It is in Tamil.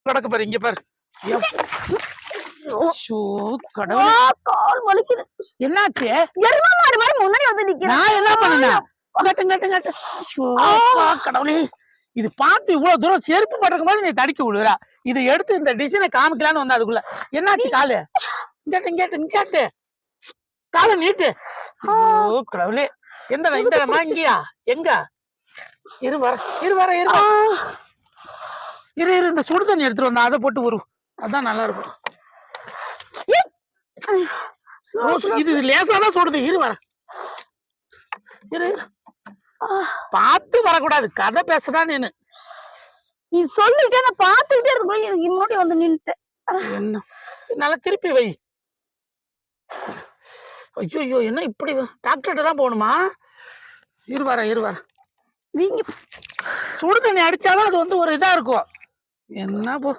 கிடக்கு பாரு இங்க பாரு. கால் வலிக்குது. என்னாச்சு? எருமை மாடு மாதிரி முன்னாடி வந்து நிக்கிறேன். நான் என்ன பண்ணேன்? கடவுளே, இது பார்த்து இவ்வளவு தூரம் செருப்பு பண்றதுக்கு போது நீ தடுக்கி விடுறா. இதை எடுத்து இந்த டிசைனை காமிக்கலான்னு வந்தா அதுக்குள்ள என்னாச்சு காலு? கேட்டு காலை நீட்டு. கடவுளே, எந்த இங்கயா எங்க? இரு வர இந்த சுடு தண்ணி எடுத்துட்டு வந்தா அதை போட்டு வரும். அதான் நல்லா இருக்கும். இது லேசாதான் சுடுது. இரு பார்த்து வரக்கூடாது. கதை பேசதான் நீ சொல்லிட்டே நான் பாத்துக்கிட்டே இருக்கும். எனக்கு முன்னாடி வந்து நின்னுட்டேன். என்ன நல்லா திருப்பி வை. ஐயோ, என்ன இப்படி? டாக்டர்கிட்ட தான் போகணுமா? இரு வர நீங்க சுடு தண்ணி அடிச்சாலும் அது வந்து ஒரு இதா இருக்கும். என்ன போ